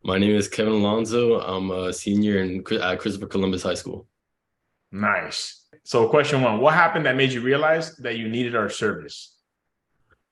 My name is Kevin Alonso. I'm a senior at Christopher Columbus High School. Nice. So question one, what happened that made you realize that you needed our service?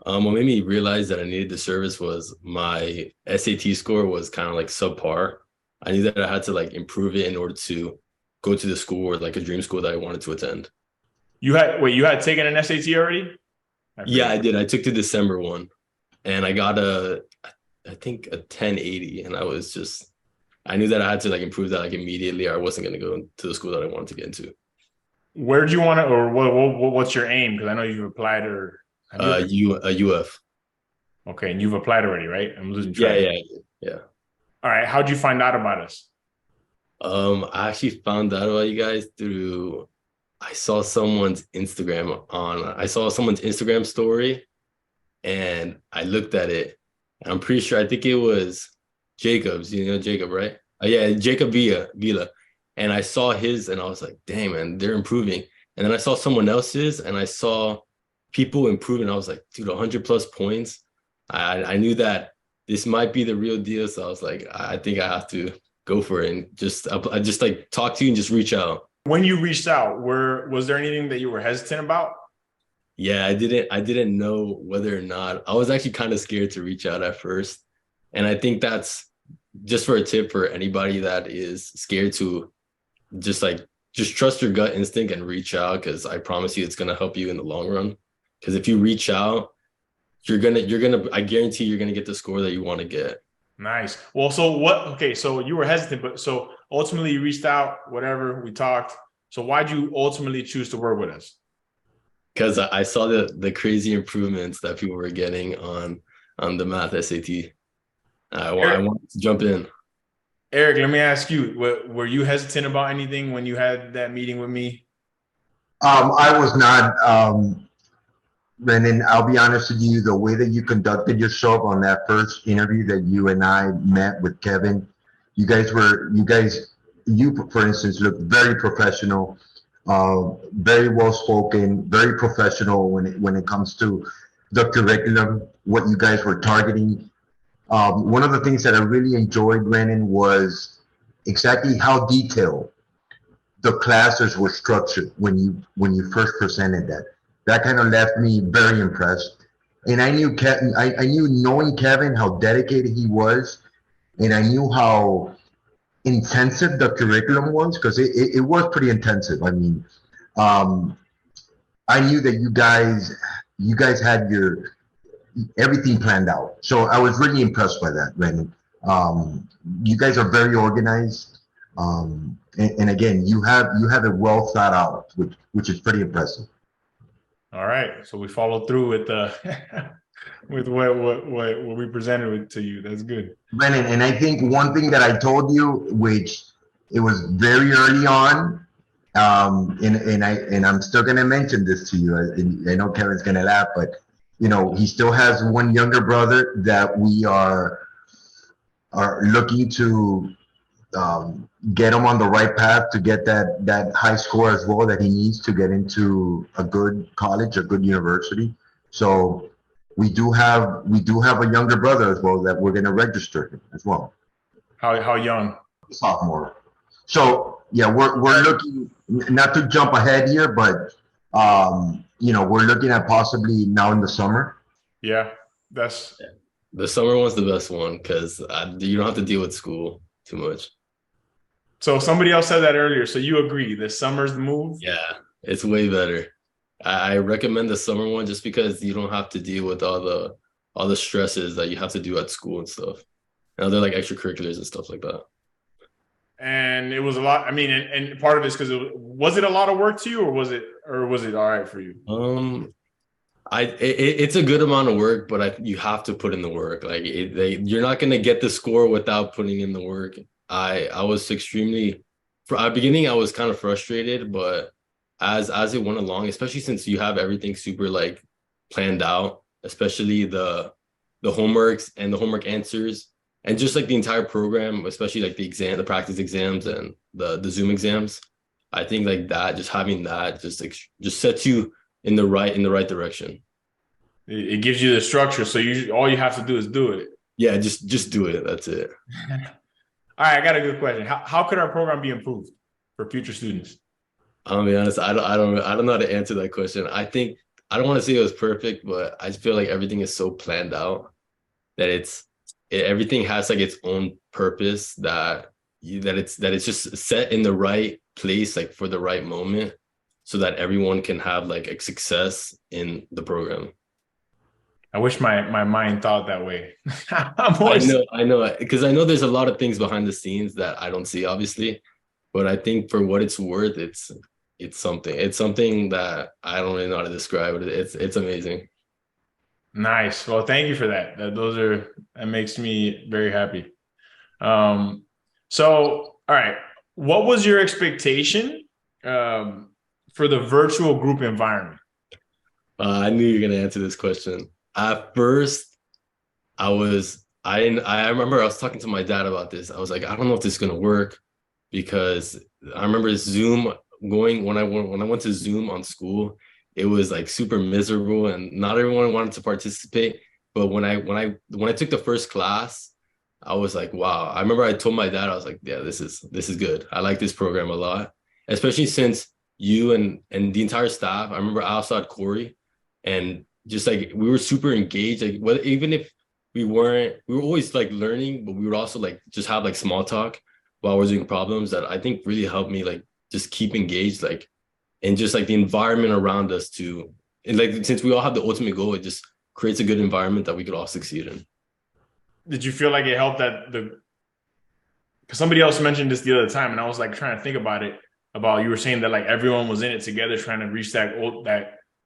What made me realize that I needed the service was my SAT score was kind of like subpar. I knew that I had to like improve it in order to go to the school or like a dream school that I wanted to attend. You had taken an SAT already? I Yeah, I forget. did. I took the December one and I got I think a 1080, and I knew that I had to like improve that like immediately, or I wasn't going to go to the school that I wanted to get into. Where do you want to, or what's your aim? Because I know you've applied, or have you ever? UF. Okay, and you've applied already, right? I'm losing Yeah, track. yeah, yeah. All right, how'd you find out about us? I actually found out about you guys through I saw someone's Instagram story, and I looked at it. And I'm pretty sure I think it was Jacob's, you know Jacob, right? Yeah, Jacob Villa. And I saw his and I was like, dang man, they're improving. And then I saw someone else's and I saw people improving. I was like, dude, 100 plus points. I knew that this might be the real deal. So I was like, I think I have to go for it and I just like talk to you and just reach out. When you reached out, was there anything that you were hesitant about? Yeah, I didn't know whether or not. I was actually kind of scared to reach out at first. And I think that's just for a tip for anybody that is scared to just like just trust your gut instinct and reach out, because I promise you it's gonna help you in the long run. Because if you reach out, you're gonna I guarantee you're gonna get the score that you want to get. Nice. Well, so what? Okay, so you were hesitant, but so ultimately you reached out, whatever, we talked. So why'd you ultimately choose to work with us? Because I saw the crazy improvements that people were getting on the math SAT. I Eric, wanted to jump in. Eric, let me ask you, were you hesitant about anything when you had that meeting with me? I was not, Brendan. I'll be honest with you. The way that you conducted yourself on that first interview that you and I met with Kevin, you, for instance, looked very professional, very well spoken, very professional when it comes to the curriculum, what you guys were targeting. One of the things that I really enjoyed, Brendan, was exactly how detailed the classes were structured when you first presented that. That kind of left me very impressed. And I knew Kevin. I knew knowing Kevin how dedicated he was, and I knew how intensive the curriculum was because it was pretty intensive. I mean, um, I knew that you guys had your everything planned out. So I was really impressed by that, Brandon. You guys are very organized, and again, you have it well thought out, which is pretty impressive. All right, so we followed through with the with what we presented to you. That's good. Brandon, and I think one thing that I told you, which it was very early on, and I'm still gonna mention this to you. I know Kevin's gonna laugh, but he still has one younger brother that we are looking to get him on the right path to get that high score as well that he needs to get into a good college, a good university. So we do have a younger brother as well that we're going to register as well, How young? sophomore. So yeah, we're looking, not to jump ahead here, but we're looking at possibly now in the summer. Yeah, that's The summer one's the best one because you don't have to deal with school too much. so somebody else said that earlier. So you agree the summer's the move? Yeah, it's way better. I recommend the summer one just because you don't have to deal with all the stresses that you have to do at school and stuff. And other like extracurriculars and stuff like that. And it was a lot. I mean, and part of it's because was it a lot of work to you, or was it all right for you? Um, it's a good amount of work, but you have to put in the work. Like you're not gonna get the score without putting in the work. I was extremely, for at the beginning I was kind of frustrated, but as it went along, especially since you have everything super like planned out, especially the homeworks and the homework answers, and just like the entire program, especially like the practice exams and the Zoom exams. I think like that, just having that, just sets you in the right direction. It gives you the structure, so all you have to do is do it. Yeah, just do it. That's it. All right, I got a good question. How could our program be improved for future students? I'll be honest, I don't know how to answer that question. I think I don't want to say it was perfect, but I just feel like everything is so planned out that everything has like its own purpose that it's just set in the right place, like for the right moment, so that everyone can have like a success in the program. I wish my mind thought that way. I'm always I know, because I know there's a lot of things behind the scenes that I don't see, obviously, but I think for what it's worth, it's something. It's something that I don't really know how to describe it. It's amazing. nice. Well, thank you for that. That makes me very happy. So all right, what was your expectation for the virtual group environment? I knew you were gonna answer this question. At first, I remember I was talking to my dad about this. I was like, I don't know if this is gonna work because I remember Zoom going when I went to Zoom on school, it was like super miserable and not everyone wanted to participate. But when I took the first class, I was like, wow. I remember I told my dad, I was like, yeah, this is good. I like this program a lot, especially since you and the entire staff. I remember I also had Corey, and just like we were super engaged. Like whether even if we were always like learning, but we would also like just have like small talk while we're doing problems that I think really helped me like just keep engaged, like and just like the environment around us too. And like since we all have the ultimate goal, it just creates a good environment that we could all succeed in. Did you feel like it helped that the because somebody else mentioned this the other time, and I was like trying to think about it. About you were saying that like everyone was in it together, trying to reach that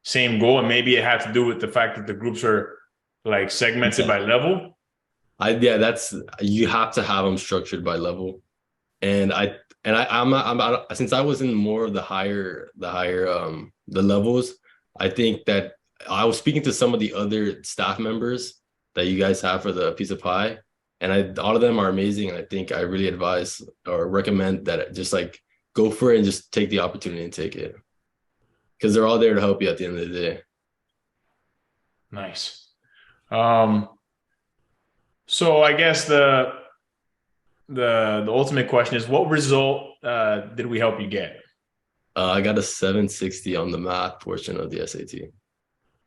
same goal, and maybe it had to do with the fact that the groups are like segmented Yeah. by level. Yeah, that's you have to have them structured by level. And I'm not, since I was in more of the levels, I think that I was speaking to some of the other staff members that you guys have for the piece of pie, and all of them are amazing. And I think I really advise or recommend that just like go for it and just take the opportunity and take it because they're all there to help you at the end of the day. Nice. Um, so I guess the ultimate question is, what result did we help you get, I got a 760 on the math portion of the SAT.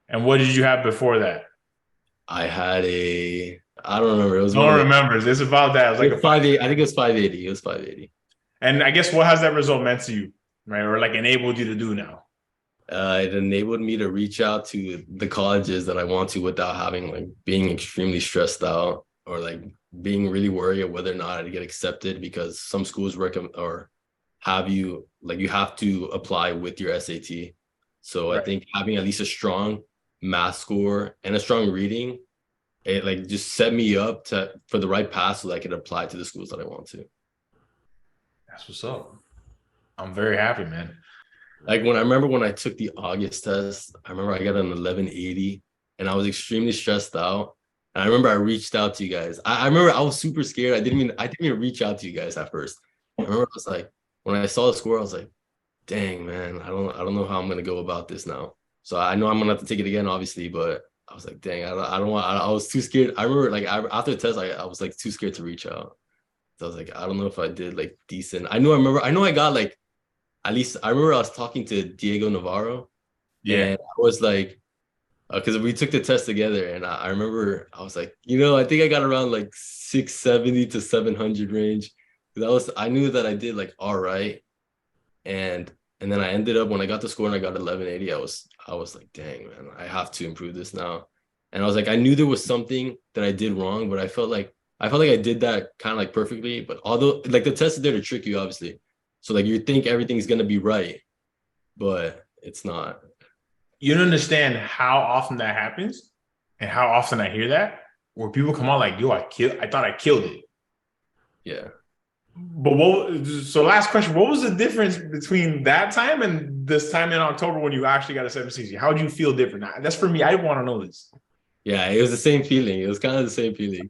and what did you have before that? I don't remember. It was No one of one the remembers. It's about that. It was like a 580. I think it was 580. It was 580. and I guess what has that result meant to you, right? Or like enabled you to do now? It enabled me to reach out to the colleges that I want to without having like being extremely stressed out or like being really worried of whether or not I'd get accepted because some schools recommend or have you like you have to apply with your SAT. So I Right. think having at least a strong math score and a strong reading, it like just set me up to for the right path so that I could apply to the schools that I want to. That's what's up. I'm very happy, man. Like when I remember when I took the August test, I remember I got an 1180 and I was extremely stressed out. And I remember I reached out to you guys. I remember I was super scared. I didn't even reach out to you guys at first. I remember I was like, when I saw the score, I was like, dang man, I don't know how I'm gonna go about this now. So I know I'm gonna have to take it again, obviously, but I was like, dang, I don't want I was too scared. I remember like after the test, I was like too scared to reach out. So I was like, I don't know if I did like decent. I know I got like at least I remember I was talking to Diego Navarro Yeah. and I was like, because we took the test together and I remember I was like, I think I got around like 670 to 700 range. I knew that I did like all right. And and then I ended up when I got the score and I got 1180, I was like, dang man, I have to improve this now. And I was like, I knew there was something that I did wrong, but I felt like I did that kind of like perfectly. But although like the test is there to trick you, obviously. So like you think everything's gonna be right, but it's not. You don't understand how often that happens and how often I hear that where people come out like, yo, I thought I killed it. Yeah. But so last question, what was the difference between that time and this time in October when you actually got a 760? How did you feel different? That's for me. I want to know this. Yeah, it was the same feeling. It was kind of the same feeling.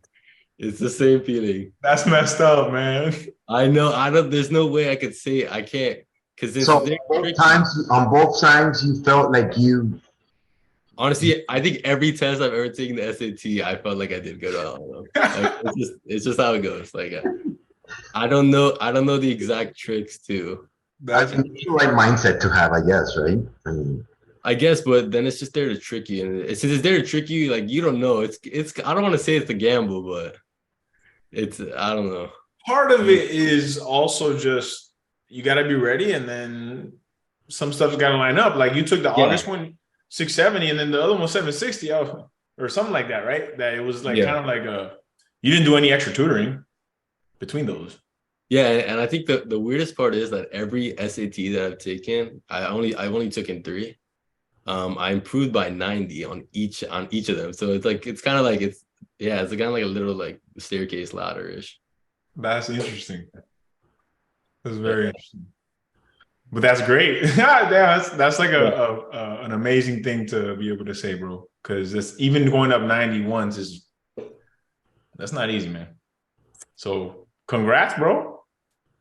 It's the same feeling. That's messed up, man. I know. I don't. There's no way I could say it. I can't because it's So very both tricky. times on both sides, you felt like Honestly, I think every test I've ever taken the SAT, I felt like I did good on them. Like it's just how it goes. Like I don't know the exact tricks too. I That's mean, it's the right mindset to have, I guess, right? I mean, I guess, but then it's just there to trick you, and since it's there to trick you, like you don't know. It's. I don't want to say it's a gamble, but it's. I don't know. part of it is also just you got to be ready, and then some stuff's got to line up. Like you took the Yeah, August one 670, and then the other one 760, or something like that, right? That it was like yeah, kind of like a you didn't do any extra tutoring between those. yeah. And I think the weirdest part is that every SAT that I've taken, I've only taken three. I improved by 90 on each of them. So it's like it's kind of like it's kind of like a little like staircase ladder ish. That's interesting. That's Yeah. very interesting. But that's great. Yeah, that's like Yeah. an amazing thing to be able to say, bro. Because it's even going up 91s is that's not easy, man. So congrats, bro.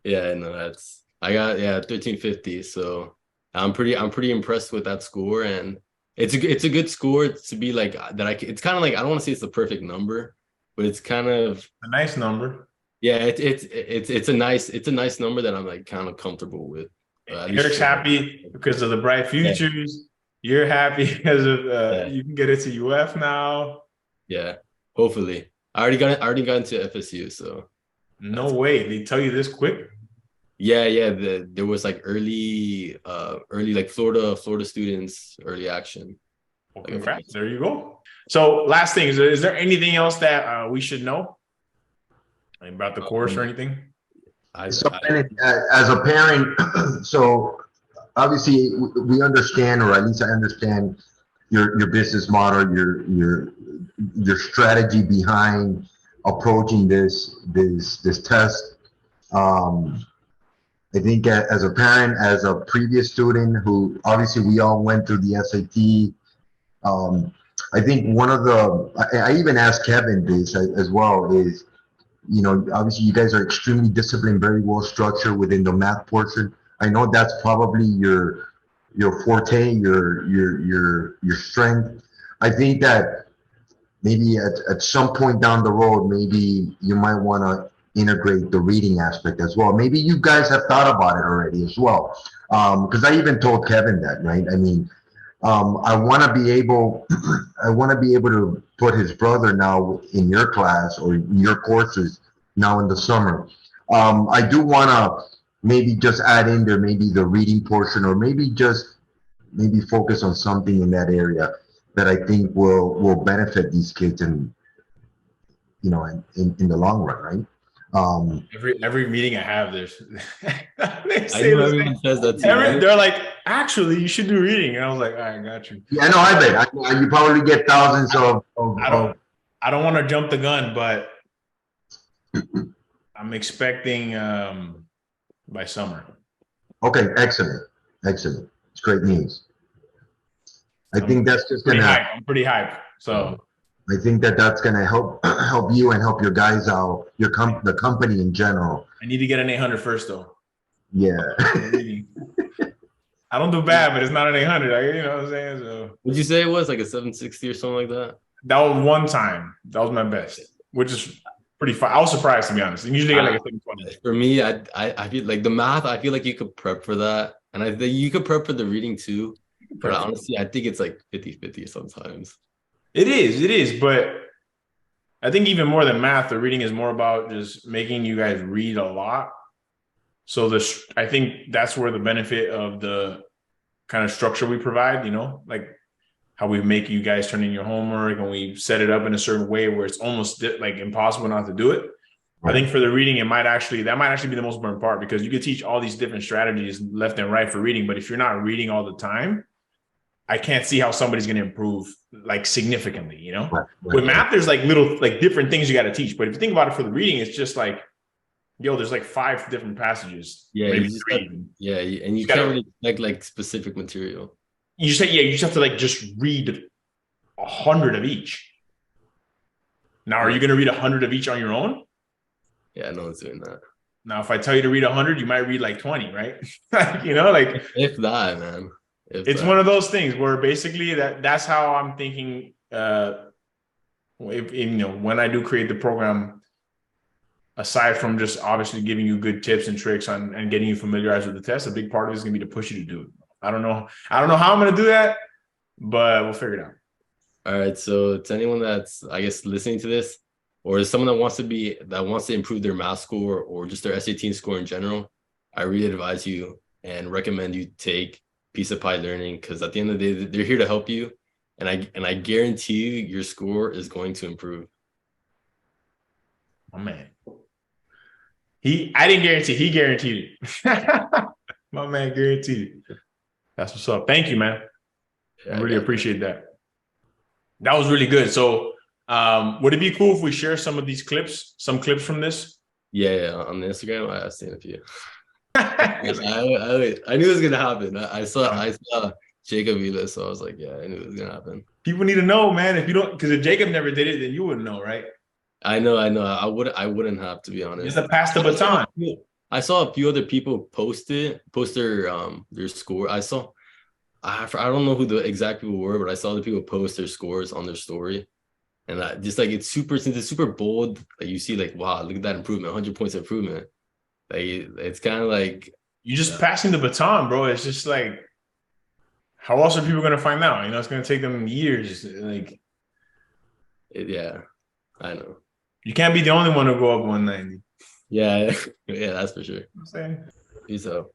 Yeah, no, that's I got 1350. So I'm pretty impressed with that score, and it's a good score to be like that. It's kind of like I don't want to say it's the perfect number, but it's kind of A nice number. yeah. It's a nice number that I'm like kind of comfortable with. At least Eric's happy because of the bright yeah, futures. You're happy because of yeah, you can get it to UF now. yeah. Hopefully, I already got into FSU, so No that's way. They tell you this quick. yeah. There was like early like Florida students early action. Well, Like congrats. There you go. So last thing, is there anything else that we should know about the course or anything? so I as a parent, so obviously we understand, or at least I understand your business model, your strategy behind approaching this test. Um, I think as a parent, as a previous student who obviously we all went through the SAT. I think one of I even asked Kevin this as well is, you know, obviously you guys are extremely disciplined, very well structured within the math portion. I know that's probably your forte, your strength. I think that maybe at some point down the road, maybe you might want to integrate the reading aspect as well. Maybe you guys have thought about it already as well. Because I even told Kevin that, right? I mean, I want to be able, I want to be able to put his brother now in your class or in your courses now in the summer. I do want to maybe just add in there maybe the reading portion, or maybe just maybe focus on something in that area that I think will benefit these kids and you know in the long run, right? Every meeting I have, there's they I say know the everyone same. says that to you. They're like, actually, you should do reading, and I was like, all right, got you. Yeah, I know. I bet you probably get thousands I don't I don't want to jump the gun, but I'm expecting by summer. okay, excellent, excellent. It's great news. I I'm think that's just pretty gonna. hyped. I'm pretty hyped. So I think that that's gonna help you and help your guys out, the company in general. I need to get an 800 first, though. Yeah. I don't do bad, but it's not an 800. You know what I'm saying? So Would you say it was like a 760 or something like that? that was one time. That was my best, which is pretty fun. I was surprised, to be honest. I usually get like a 720. For me, I feel like the math. I feel like you could prep for that, and I think you could prep for the reading too. But honestly, I think it's like 50-50 sometimes. It is. But I think even more than math, the reading is more about just making you guys read a lot. So I think that's where the benefit of the kind of structure we provide, you know, like how we make you guys turn in your homework and we set it up in a certain way where it's almost like impossible not to do it. I think for the reading, that might actually be the most important part, because you could teach all these different strategies left and right for reading, but if you're not reading all the time, I can't see how somebody's going to improve like significantly, you know. With math, there's like little like different things you got to teach, but if you think about it for the reading, it's just like, yo, there's like 5 different passages. Yeah, maybe you 3. and you can't really like specific material. You just have to like just read 100 of each. Now, are you going to read 100 of each on your own? Yeah, no one's doing that. Now, if I tell you to read 100, you might read like 20, right? You know, like if that, man. It's one of those things where basically that's how I'm thinking. If you know, when I do create the program, aside from just obviously giving you good tips and tricks on and getting you familiarized with the test, a big part of it is gonna be to push you to do it. I don't know how I'm gonna do that, but we'll figure it out. All right. So to anyone that's, I guess, listening to this, or someone that wants to improve their math score or just their SAT score in general, I really advise you and recommend you take Piece of Pie Learning, because at the end of the day, they're here to help you, and I guarantee you your score is going to improve. Oh man, I didn't guarantee. He guaranteed it. My man guaranteed it. That's what's up. Thank you, man. Yeah, I really appreciate that. That was really good. So, would it be cool if we share some of these clips, some clips from this? Yeah, on the Instagram, I've seen a few. I knew it was gonna happen. I saw Jacob Vila, so I was like, yeah, I knew it was gonna happen. People need to know, man. If you don't, because if Jacob never did it, then you wouldn't know, right? I know. I wouldn't have, to be honest. Just to pass the baton. I saw a few other people post their score. I don't know who the exact people were, but I saw the people post their scores on their story, and just like since it's super bold, like you see, like, wow, look at that improvement, 100 points improvement. Like it's kind of like you just passing the baton, bro. It's just like, how else are people gonna find out? You know, it's gonna take them years. Like, yeah, I know. You can't be the only one to go up 190. Yeah, yeah, that's for sure. I'm saying. Peace out.